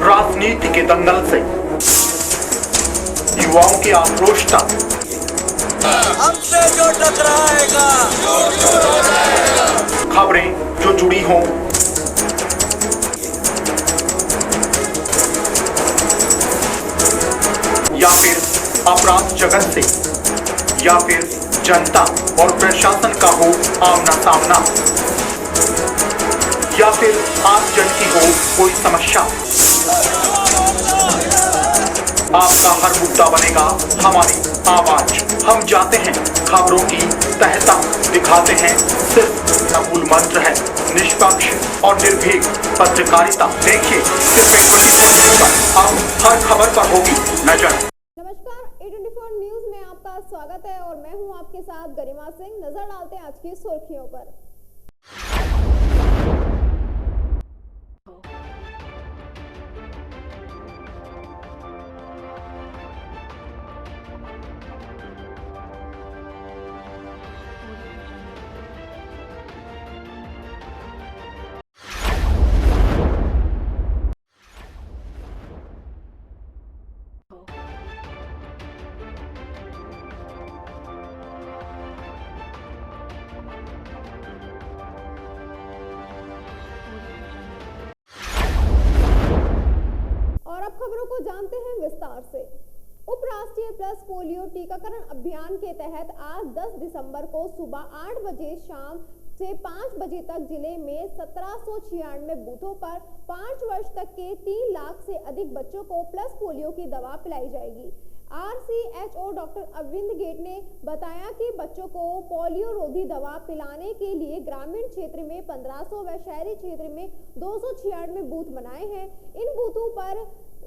राजनीति के दंगल से युवाओं के आक्रोश तक हमसे जो टकराएगा खबरें जो जुड़ी हों, या फिर अपराध जगत से, या फिर जनता और प्रशासन का हो आमना सामना, या फिर आम जन की हो कोई समस्या, आपका हर मुद्दा बनेगा हमारी आवाज। हम जाते हैं खबरों की तह तक, दिखाते हैं सिर्फ मूल मंत्र है निष्पक्ष और निर्भीक पत्रकारिता। देखिए सिर्फ एक पर अब हर खबर पर होगी नजर। नमस्कार, A24 न्यूज में आपका स्वागत है और मैं हूं आपके साथ गरिमा सिंह। नजर डालते हैं आज की सुर्खियों पर। और अब खबरों को जानते हैं विस्तार से। उपराष्ट्रीय प्लस पोलियो टीकाकरण अभियान के तहत आज 10 दिसंबर को सुबह 8 बजे शाम से 5 बजे तक जिले में 1796 बूथों पर 5 वर्ष तक के 3 लाख से अधिक बच्चों को प्लस पोलियो की दवा पिलाई जाएगी। RCHO डॉक्टर अरविंद गेट ने बताया कि बच्चों को पोलियो रोधी दवा पिलाने के लिए ग्रामीण क्षेत्र में 1500 व शहरी क्षेत्र में 296 बूथ बनाए हैं। इन बूथों पर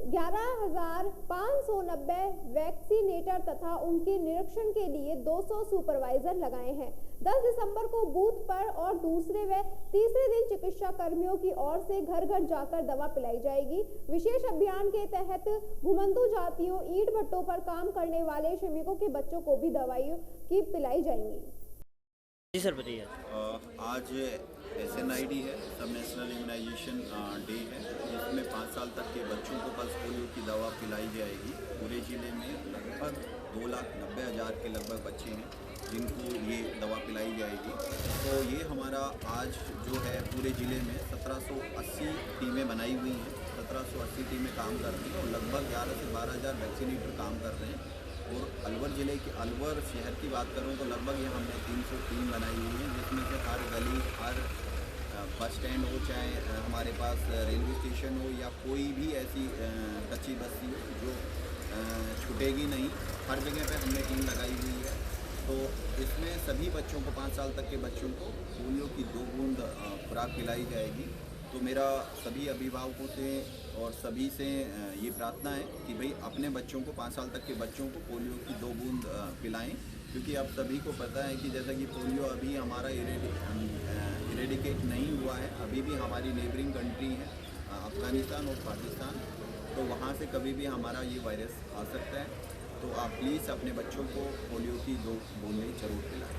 11,590 वैक्सीनेटर तथा उनके निरीक्षण के लिए 200 सुपरवाइजर लगाए हैं। 10 दिसंबर को बूथ पर और दूसरे व तीसरे दिन चिकित्सा कर्मियों की ओर से घर घर जाकर दवा पिलाई जाएगी। विशेष अभियान के तहत घुमंतु जातियों, ईंट भट्टों पर काम करने वाले श्रमिकों के बच्चों को भी दवाइयों की पिलाई जाएंगी। जी सर बताइए। आज SNID है, सब नेशनल इम्यूनाइजेशन डे है, जिसमें 5 साल तक के बच्चों को पल्स पोलियो की दवा पिलाई जाएगी। पूरे ज़िले में लगभग 2,90,000 के लगभग बच्चे हैं जिनको ये दवा पिलाई जाएगी। तो ये हमारा आज जो है पूरे ज़िले में 1780 टीमें बनाई हुई हैं। 1780 टीमें काम कर रही हैं और लगभग 11 से 12,000 वैक्सीनेटर काम कर रहे हैं। और अलवर ज़िले के अलवर शहर की बात करूं तो लगभग ये हमने 300 टीम बनाई हुई है, जिसमें से हर गली, हर बस स्टैंड हो, चाहे हमारे पास रेलवे स्टेशन हो या कोई भी ऐसी कच्ची बस्ती हो जो छूटेगी नहीं, हर जगह पे हमने टीम लगाई हुई है। तो इसमें सभी बच्चों को, 5 साल तक के बच्चों को पोलियो की 2 बूंद खुराक पिलाई जाएगी। तो मेरा सभी अभिभावकों से और सभी से ये प्रार्थना है कि भाई अपने बच्चों को, 5 साल तक के बच्चों को पोलियो की 2 बूंद पिलाएं, क्योंकि अब सभी को पता है कि जैसा कि पोलियो अभी हमारा इरेडिकेट नहीं हुआ है, अभी भी हमारी नेबरिंग कंट्री है अफ़गानिस्तान और पाकिस्तान, तो वहाँ से कभी भी हमारा ये वायरस आ सकता है। तो आप प्लीज़ अपने बच्चों को पोलियो की 2 बूंदें जरूर पिलाएं।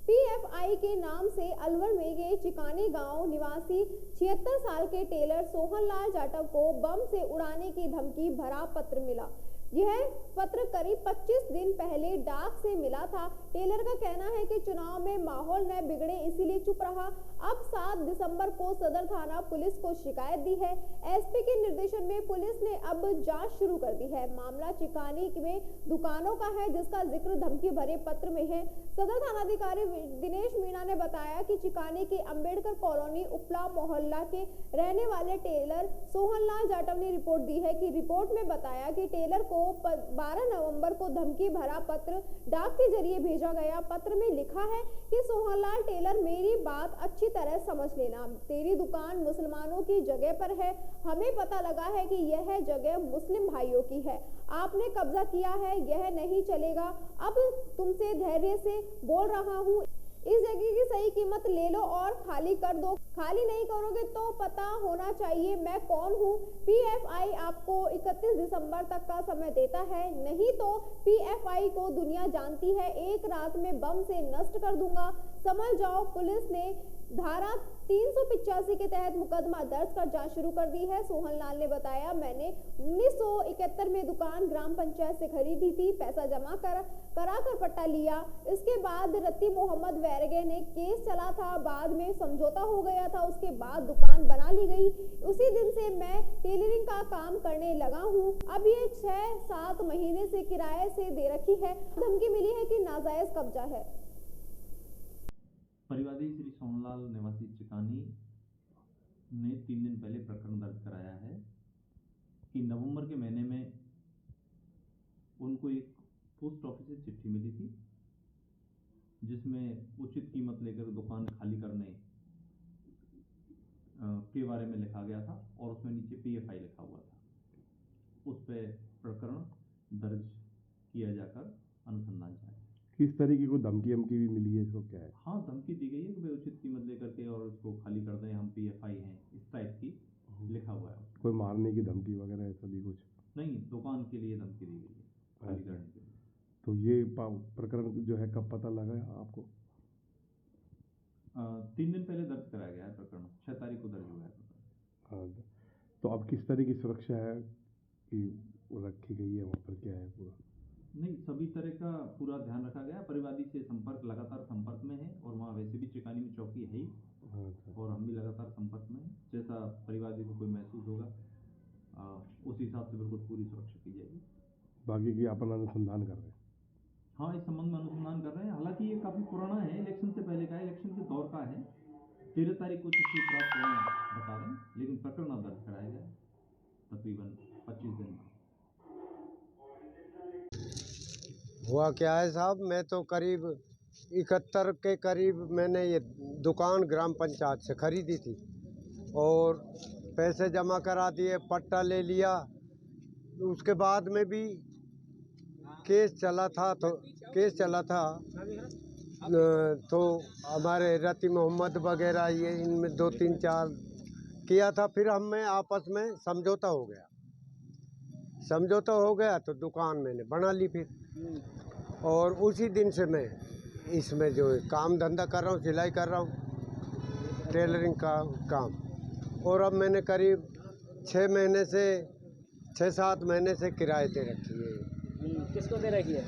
PFI के नाम से अलवर में के चिकानी गांव निवासी 76 साल के टेलर सोहनलाल जाटव को बम से उड़ाने की धमकी भरा पत्र मिला। यह पत्र करीब 25 दिन पहले डाक से मिला था। टेलर का कहना है कि चुनाव में माहौल न बिगड़े इसीलिए चुप रहा। अब 7 दिसंबर को सदर थाना पुलिस को शिकायत दी है। SP के निर्देशन में पुलिस ने अब जांच शुरू कर दी है। मामला चिकानी में दुकानों का है, जिसका जिक्र धमकी भरे पत्र में है। सदर थानाधिकारी दिनेश मीणा ने बताया कि चिकानी के अंबेडकर कॉलोनी उपला मोहल्ला के रहने वाले टेलर सोहनलाल जाटव ने रिपोर्ट दी है कि रिपोर्ट में बताया कि टेलर को 12 नवंबर को धमकी भरा पत्र डाक के जरिए भेजा गया। पत्र में लिखा है कि सोहनलाल टेलर, मेरी बात अच्छी तरह समझ लेना, तेरी दुकान मुसलमानों की जगह पर है। हमें पता लगा है कि यह जगह मुस्लिम भाइयों की है, आपने कब्जा किया है, यह नहीं चलेगा। अब तुमसे धैर्य से बोल रहा हूँ, इस जगह की सही कीमत ले लो और खाली कर दो। खाली नहीं करोगे तो पता होना चाहिए मैं कौन हूँ। PFI आपको 31 दिसंबर तक का समय देता है, नहीं तो PFI को दुनिया जानती है, एक रात में बम से नष्ट कर दूंगा, समझ जाओ। पुलिस ने धारा 385 के तहत मुकदमा दर्ज कर जांच शुरू कर दी है। सोहन लाल ने बताया, मैंने 1971 में दुकान ग्राम पंचायत से खरीदी थी, पैसा जमा करा कर पट्टा लिया। इसके बाद रत्ती मोहम्मद वैरगे ने केस चला था, बाद में समझौता हो गया था, उसके बाद दुकान बना ली गई। उसी दिन से मैं टेलरिंग का काम करने लगा हूँ। अब ये 6-7 महीने से किराए से दे रखी है। धमकी मिली है कि नाजायज कब्जा है। परिवादी श्री सोहनलाल निवासी चिकानी ने 3 दिन पहले प्रकरण दर्ज कराया है कि नवंबर के महीने में उनको एक पोस्ट ऑफिस से चिट्ठी मिली थी, जिसमें उचित कीमत लेकर दुकान खाली करने के बारे में लिखा गया था और उसमें नीचे PFI लिखा हुआ था। उस पर प्रकरण दर्ज किया जाकर अनुसंधान जारी। किस तरीके को धमकी भी मिली है, इसको क्या है? हाँ, धमकी दी गई है कि भाई उचित कीमत लेकर के और उसको खाली कर दें, हम PFI हैं, इस टाइप की लिखा हुआ है। कोई मारने की धमकी वगैरह ऐसा भी कुछ? नहीं, दुकान के लिए धमकी दी गई है, खाली करने के लिए। तो ये प्रकरण जो है कब पता लगा आपको? 3 दिन पहले दर्ज कराया गया है प्रकरण, 6 तारीख को दर्ज हुआ है प्रकरण। हाँ, तो अब किस तरह की सुरक्षा है कि वो रखी गई है, वहाँ पर क्या है पूरा? नहीं, सभी तरह का पूरा ध्यान रखा गया। परिवादी से लगातार संपर्क में है और वहाँ वैसे भी चिकानी में चौकी है ही, और हम भी लगातार संपर्क में हैं। जैसा परिवादी को कोई महसूस होगा उस हिसाब से बिल्कुल पूरी सुरक्षा की जाएगी। बाकी की अपन अनुसंधान कर रहे हैं। हाँ, इस संबंध में अनुसंधान कर रहे हैं। हालांकि ये काफ़ी पुराना है, इलेक्शन से पहले का है, इलेक्शन के दौर का है। 13 तारीख को चिट्ठी प्राप्त हुआ बता रहे हैं, लेकिन प्रकरण अब दर्ज कराया गया तकरीबन 25 दिन में। हुआ क्या है साहब, मैं तो करीब 71 के करीब मैंने ये दुकान ग्राम पंचायत से खरीदी थी और पैसे जमा करा दिए, पट्टा ले लिया। उसके बाद में भी केस चला था तो हमारे रत्ती मोहम्मद वगैरह ये इनमें 2-3-4 किया था। फिर हम में आपस में समझौता हो गया तो दुकान मैंने बना ली फिर, और उसी दिन से मैं इसमें जो काम धंधा कर रहा हूँ, सिलाई कर रहा हूँ, टेलरिंग का काम। और अब मैंने करीब 6-7 महीने से किराए दे रखी है। किसको दे रखी है?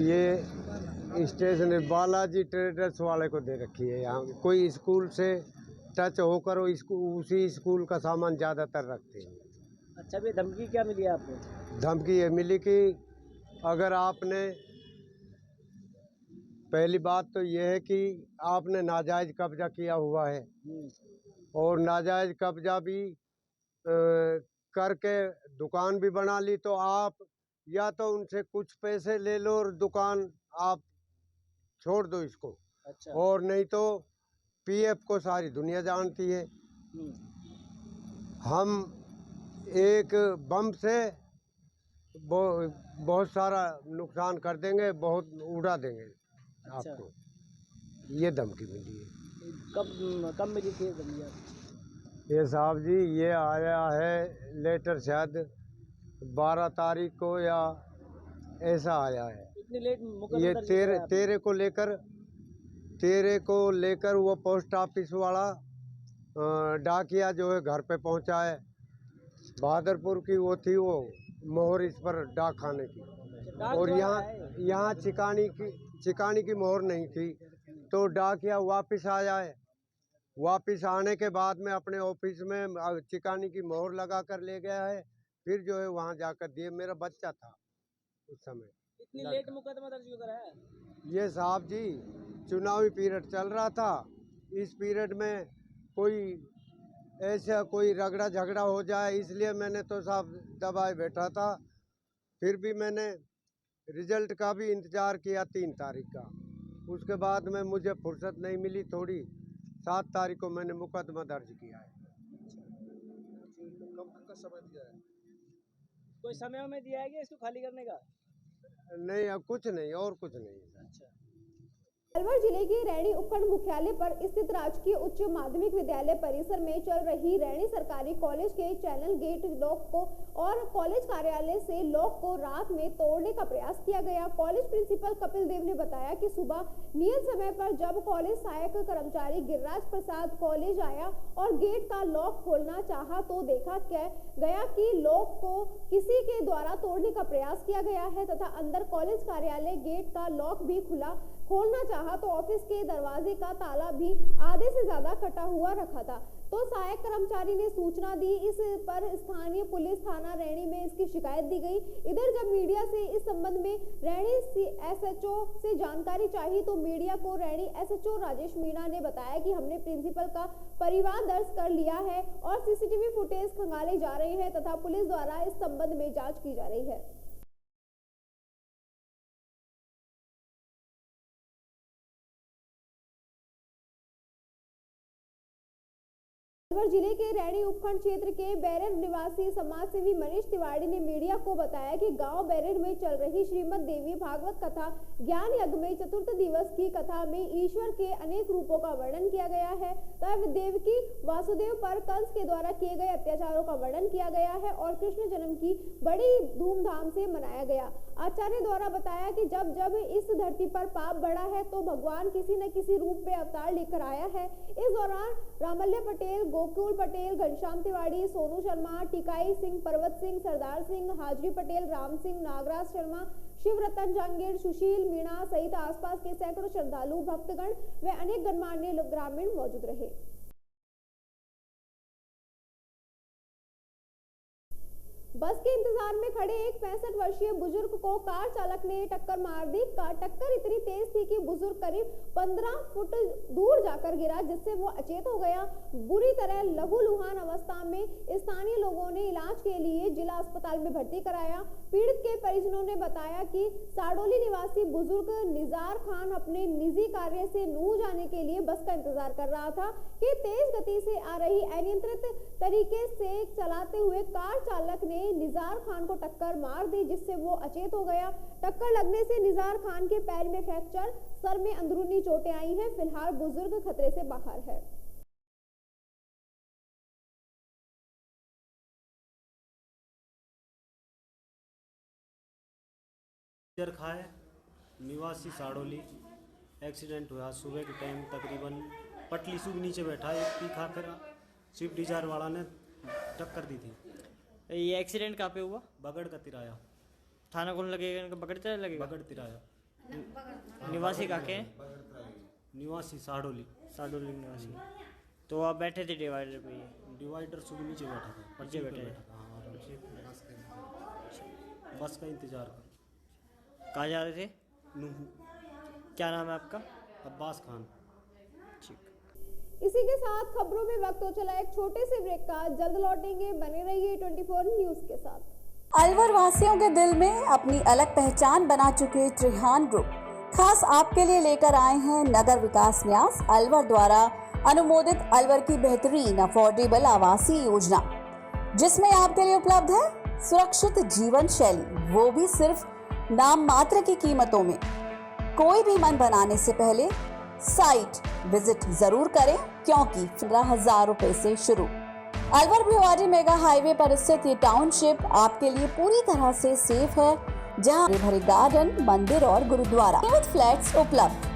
ये स्टेशनरी बालाजी ट्रेडर्स वाले को दे रखी है। यहाँ कोई स्कूल से टच होकर उसी स्कूल का सामान ज़्यादातर रखते हैं। अच्छा, भी धमकी क्या मिली है आपको? धमकी ये मिली कि अगर आपने, पहली बात तो ये है कि आपने नाजायज कब्जा किया हुआ है और नाजायज कब्जा भी करके दुकान भी बना ली, तो आप या तो उनसे कुछ पैसे ले लो और दुकान आप छोड़ दो इसको। अच्छा। और नहीं तो PF को सारी दुनिया जानती है। हम एक बम से बहुत सारा नुकसान कर देंगे, बहुत उड़ा देंगे। अच्छा। आपको ये धमकी मिली है। कब मिली थी धमकी? ये साहब जी, ये आया है लेटर शायद 12 तारीख को या ऐसा आया है। इतनी लेट मुकदमा ये दर्ज किया है आपने? 13 को लेकर वो पोस्ट ऑफिस वाला डाकिया जो है घर पे पहुंचा है। बहादुरपुर की वो थी वो मोहर इस पर डाक खाने की, और यहाँ चिकानी की मोहर नहीं थी, तो डाकिया वापस आया है। वापस आने के बाद में अपने ऑफिस में चिकानी की मोहर लगा कर ले गया है। फिर जो है वहाँ जाकर दिए। मेरा बच्चा था उस समय। इतनी लेट मुकदमा दर्ज क्यों करा है? ये साहब जी, चुनावी पीरियड चल रहा था। इस पीरियड में कोई ऐसा कोई रगड़ा झगड़ा हो जाए, इसलिए मैंने तो साहब दबाए बैठा था। फिर भी मैंने रिजल्ट का भी इंतज़ार किया 3 तारीख का। उसके बाद में मुझे फुर्सत नहीं मिली थोड़ी। 7 तारीख को मैंने मुकदमा दर्ज किया है। कब तक का समय दिया है? कोई समय में दिया है कि इसको खाली करने का? नहीं, अब कुछ नहीं, और कुछ नहीं। अच्छा। अलवर जिले के रैणी उपखंड मुख्यालय पर स्थित राजकीय उच्च माध्यमिक विद्यालय परिसर में चल रही रैणी सरकारी कॉलेज के चैनल गेट लॉक को और कॉलेज कार्यालय से लॉक को रात में तोड़ने का प्रयास किया गया। कॉलेज प्रिंसिपल कपिल देव ने बताया कि सुबह नियत समय पर जब कॉलेज सहायक कर्मचारी गिरिराज प्रसाद कॉलेज आया और गेट का लॉक खोलना चाहा तो देखा गया कि लॉक को किसी के द्वारा तोड़ने का प्रयास किया गया है तथा अंदर कॉलेज कार्यालय गेट का लॉक भी खोलना चाहा तो ऑफिस के दरवाजे का ताला भी आधे से ज्यादा कटा हुआ रखा था। तो सहायक कर्मचारी ने सूचना दी। इस पर स्थानीय पुलिस थाना रैणी में इसकी शिकायत दी गई। इधर जब मीडिया से इस संबंध में रैणी एसएचओ से जानकारी चाहिए तो मीडिया को रैणी एसएचओ राजेश मीणा ने बताया कि हमने प्रिंसिपल का परिवार दर्ज कर लिया है और सीसीटीवी फुटेज खंगाले जा रहे हैं तथा पुलिस द्वारा इस संबंध में जाँच की जा रही है। अलवर जिले के रैणी उपखंड क्षेत्र के बैरर निवासी समाजसेवी मनीष तिवारी ने मीडिया को बताया कि गांव बैरर में चल रही श्रीमद देवी भागवत कथा ज्ञान यज्ञ में चतुर्थ दिवस की कथा में ईश्वर के अनेक रूपों का वर्णन किया गया है तथा देवकी वासुदेव पर कंस के द्वारा किए गए अत्याचारों का वर्णन किया गया है और कृष्ण जन्म की बड़ी धूमधाम से मनाया गया। आचार्य द्वारा बताया कि जब जब इस धरती पर पाप बढ़ा है तो भगवान किसी न किसी रूप में अवतार लेकर आया है। इस दौरान रामल्य पटेल, गोकुल पटेल, घनश्याम तिवारी, सोनू शर्मा, टिकाई सिंह, पर्वत सिंह, सरदार सिंह, हाजरी पटेल, राम सिंह, नागराज शर्मा, शिवरतन जांगीर, सुशील मीणा सहित आसपास के सैकड़ों श्रद्धालु भक्तगण व अनेक गणमान्य ग्रामीण मौजूद रहे। बस के इंतजार में खड़े एक 65 वर्षीय बुजुर्ग को कार चालक ने टक्कर मार दी। टक्कर इतनी तेज थी कि बुजुर्ग करीब 15 फुट दूर जाकर गिरा जिससे वो अचेत हो गया। बुरी तरह लहूलुहान अवस्था में स्थानीय लोगों ने इलाज के लिए जिला अस्पताल में भर्ती कराया। पीड़ित के परिजनों ने बताया कि साडोली निवासी बुजुर्ग निजार खान अपने निजी कार्य से नूह जाने के लिए बस का इंतजार कर रहा था कि तेज गति से आ रही अनियंत्रित तरीके से चलाते हुए कार चालक ने निजार खान को टक्कर मार दी जिससे वो अचेत हो गया। टक्कर लगने से निजार खान के पैर में फ्रैक्चर, सर में अंदरूनी चोटें आई हैं। फिलहाल बुजुर्ग खतरे से बाहर है। खाए निवासी साडोली एक्सीडेंट हुआ सुबह के टाइम तकरीबन पटली सूख नीचे बैठा एक पी खाकर स्विफ्ट डिजायर वाला ने टक्कर दी थी। ये एक्सीडेंट कहाँ पे हुआ? बगड़ का तिराया। थाना कौन लगेगा? बगड़ तिराया लगेगा। बगड़ तिराया। निवासी कहाँ के? निवासी साडोली। साडोली निवासी। तो आप बैठे थे डिवाइडर पे? डिवाइडर सुबह नीचे बैठा था। नीचे बैठे बस का इंतजार कर। कहाँ जा रहे थे? नूह। क्या नाम है आपका? अब्बास खान। इसी के साथ खबरों में वक्त हो चला एक छोटे से ब्रेक का। जल्द लौटेंगे, बने रहिए 24 न्यूज के साथ। अलवर वासियों के दिल में अपनी अलग पहचान बना चुके त्रिहान ग्रुप खास आपके लिए लेकर आए हैं नगर विकास न्यास अलवर द्वारा अनुमोदित अलवर की बेहतरीन अफोर्डेबल आवासीय योजना, जिसमें आपके लिए उपलब्ध है सुरक्षित जीवन शैली, वो भी सिर्फ नाम मात्र की कीमतों में। कोई भी मन बनाने से पहले साइट विजिट जरूर करें क्योंकि 15,000 रुपए से शुरू। अलवर भिवाड़ी मेगा हाईवे पर स्थित ये टाउनशिप आपके लिए पूरी तरह से सेफ है, जहां भरे गार्डन, मंदिर और गुरुद्वारा विद फ्लैट्स उपलब्ध।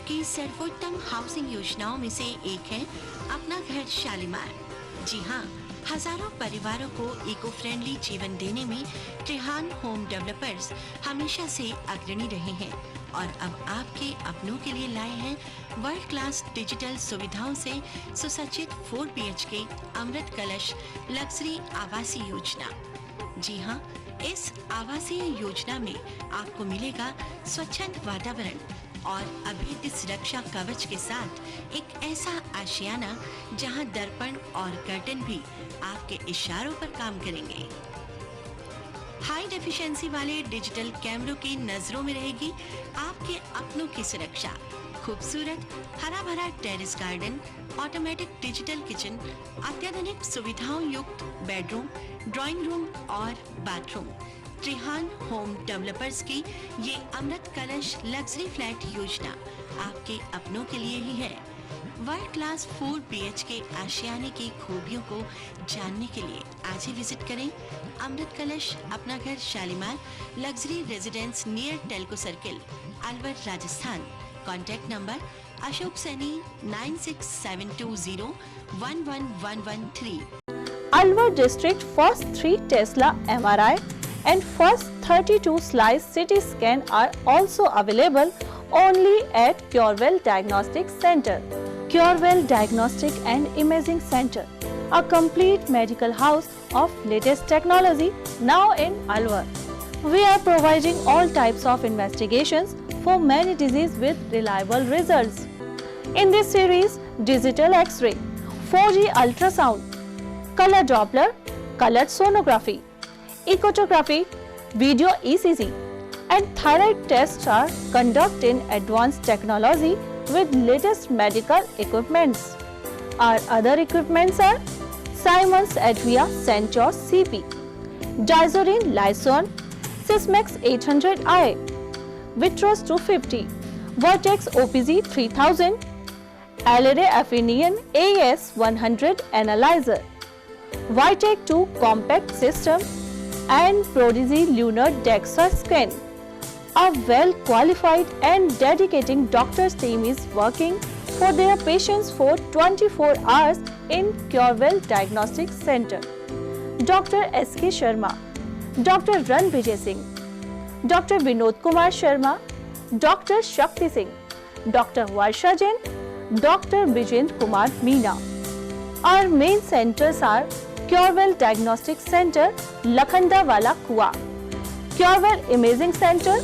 की सर्वोत्तम हाउसिंग योजनाओं में से एक है अपना घर शालीमार। जी हाँ, हजारों परिवारों को इको फ्रेंडली जीवन देने में त्रिहान होम डेवलपर्स हमेशा से अग्रणी रहे हैं और अब आपके अपनों के लिए लाए हैं वर्ल्ड क्लास डिजिटल सुविधाओं से सुसज्जित 4 BHK अमृत कलश लग्जरी आवासीय योजना। जी हाँ, इस आवासीय योजना में आपको मिलेगा स्वच्छंद वातावरण, और अभेद्य सुरक्षा कवच के साथ एक ऐसा आशियाना जहां दर्पण और कर्टन भी आपके इशारों पर काम करेंगे। हाई डेफिशिएंसी वाले डिजिटल कैमरों की नजरों में रहेगी आपके अपनों की सुरक्षा। खूबसूरत हरा भरा terrace garden, automatic digital kitchen, अत्याधुनिक सुविधाओं युक्त बेडरूम, ड्राइंग रूम और बाथरूम। त्रिहान होम डेवलपर्स की ये अमृत कलश लग्जरी फ्लैट योजना आपके अपनों के लिए ही है। वर्ल्ड क्लास 4 BHK आशियाने की खूबियों को जानने के लिए आज ही विजिट करें अमृत कलश अपना घर Shalimar luxury residence near Telco circle, Alwar, Rajasthan. Contact number Ashok Saini 9672011113। Alwar district first 3 Tesla MRI and first 32 slice CT scan are also available only at Curewell Diagnostic Center. Curewell Diagnostic and Imaging Center, a complete medical house of latest technology now in Alwar. We are providing all types of investigations for many diseases with reliable results. In this series, digital X-ray, 4G ultrasound, color Doppler, colored sonography, echocardiogram, video ECG, and thyroid tests are conducted in advanced technology with latest medical equipments. Our other equipments are Siemens Advia Centos CP, Dizorin Lyson, Sysmex 800i, Vitros 250, Vertex OPZ 3000, Alere Affinion AS100 Analyzer, Vitec 2 Compact System, and Prodigy Lunar DEXA Scan. A well-qualified and dedicated doctors team is working for their patients for 24 hours in Curewell Diagnostic Center. Dr. S.K. Sharma, Dr. Ran Vijay Singh, Dr. Vinod Kumar Sharma, Dr. Shakti Singh, Dr. Varsha Jain, Dr. Vijendra Kumar Meena. Our main centers are Curewell Diagnostic Center, Lakhandawala Kua, Curewell Imaging Center,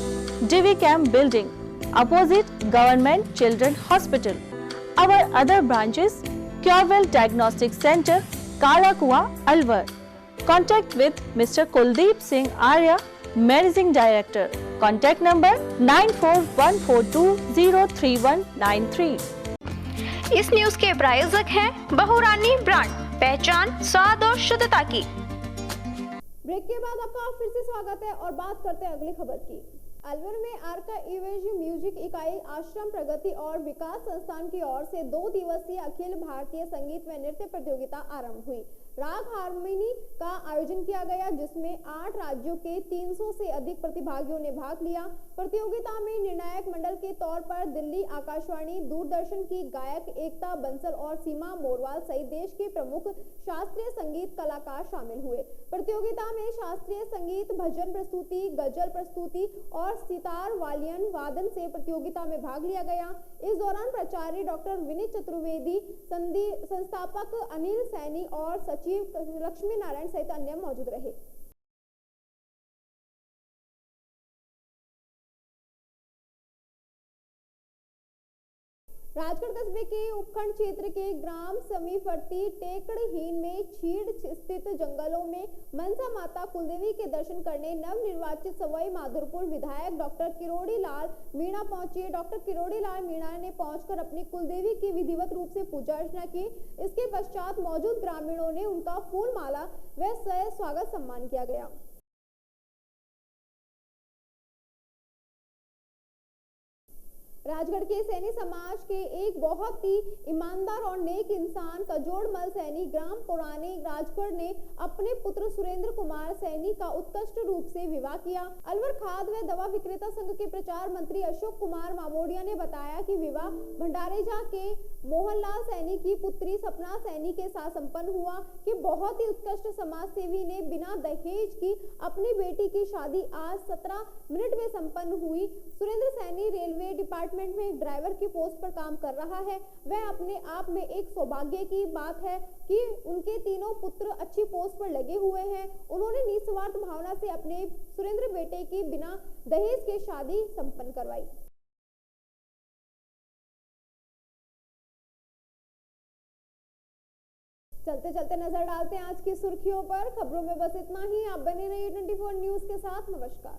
Divi Camp Building, opposite Government Children Hospital. Our other branches, Curewell Diagnostic Center, Kala Kua, Alwar. Contact with Mr. Kuldeep Singh Arya, Managing Director. Contact number 9414203193. इस news के प्रायोजक हैं बहुरानी brand, पहचान स्वाद और शुद्धता की। Break के बाद आपका फिर से स्वागत है और बात करते हैं अगली खबर की। अलवर में आर्का इवेज म्यूजिक इकाई आश्रम प्रगति और विकास संस्थान की ओर से 2 दिवसीय अखिल भारतीय संगीत व नृत्य प्रतियोगिता आरंभ हुई। राग हारमोनी का आयोजन किया गया, जिसमें 8 राज्यों के 300 से अधिक प्रतिभागियों ने भाग लिया। प्रतियोगिता में निर्णायक मंडल के तौर पर दिल्ली आकाशवाणी, दूरदर्शन की गायक एकता बंसल और सीमा मोरवाल सहित देश के प्रमुख शास्त्रीय संगीत कलाकार शामिल हुए। प्रतियोगिता में शास्त्रीय संगीत, भजन प्रस्तुति, गजल प्रस्तुति और सितार वालियन वादन से प्रतियोगिता में भाग लिया गया। इस दौरान प्राचार्य डॉक्टर विनीत चतुर्वेदी, संस्थापक अनिल सैनी और सचिव लक्ष्मी नारायण सहित अन्य मौजूद रहे। राजगढ़ कस्बे के उपखंड क्षेत्र के ग्राम समीपवर्ती टेकड़हीन में छीड़ स्थित जंगलों में मनसा माता कुलदेवी के दर्शन करने नवनिर्वाचित सवाई माधोपुर विधायक डॉक्टर किरोड़ी लाल मीणा पहुंचे। डॉक्टर किरोड़ी लाल मीणा ने पहुंचकर अपनी कुलदेवी की विधिवत रूप से पूजा अर्चना की। इसके पश्चात मौजूद ग्रामीणों ने उनका फूल माला व स्वागत सम्मान किया गया। राजगढ़ के सैनी समाज के एक बहुत ही ईमानदार और नेक इंसान कजोड़मल सैनी ग्राम पुराने राजगढ़ ने अपने पुत्र सुरेंद्र कुमार सैनी का उत्कृष्ट रूप से विवाह किया। अलवर खाद व दवा विक्रेता संघ के प्रचार मंत्री अशोक कुमार मामोडिया ने बताया कि विवाह भंडारेजा के मोहनलाल सैनी की पुत्री सपना सैनी के साथ संपन्न हुआ कि बहुत ही उत्कृष्ट समाज सेवी ने बिना दहेज की अपनी बेटी की शादी आज 17 मिनट में संपन्न हुई। सुरेंद्र सैनी रेलवे डिपार्टमेंट में ड्राइवर की पोस्ट पर काम कर रहा है। वह अपने आप में एक सौभाग्य की बात है कि उनके तीनों पुत्र अच्छी पोस्ट पर लगे हुए हैं। उन्होंने निस्वार्थ भावना से अपने सुरेंद्र बेटे की बिना दहेज के शादी संपन्न करवाई। चलते चलते नजर डालते हैं आज की सुर्खियों पर। खबरों में बस इतना ही। आप बने रहिए 24 न्यूज के साथ। नमस्कार।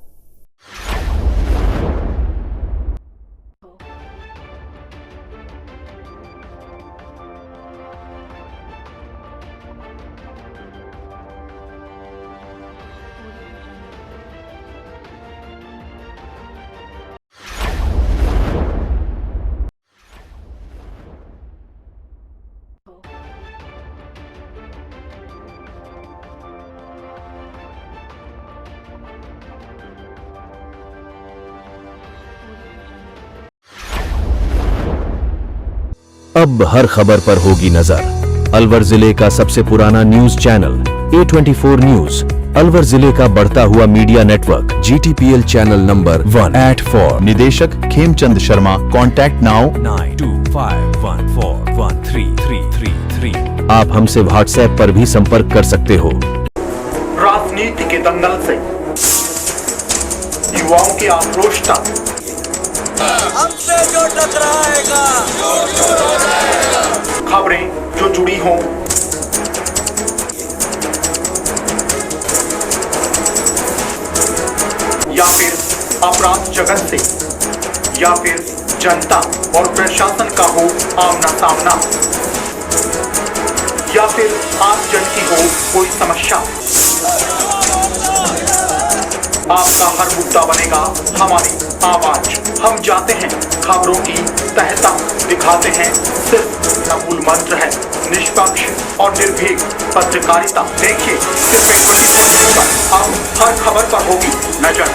अब हर खबर पर होगी नजर। अलवर जिले का सबसे पुराना news channel A24 news, Alwar जिले का बढ़ता हुआ media network, GTPL channel number 1 @4। निदेशक खेमचंद शर्मा। Contact now 9251413333। आप हमसे व्हाट्सएप पर भी संपर्क कर सकते हो। राजनीति के दंगल से युवाओं की आक्रोश तक, हमसे जो टकराएगा खबरें जो जुड़ी हों, या फिर अपराध जगत से, या फिर जनता और प्रशासन का हो आमना सामना, या फिर आम जन की हो कोई समस्या, आपका हर मुद्दा बनेगा हमारी आवाज। हम जाते हैं खबरों की तह तक, दिखाते हैं सिर्फ मूल मंत्र है निष्पक्ष और निर्भीक पत्रकारिता। देखिए सिर्फ 24 न्यूज पर अब हर खबर पर होगी नजर।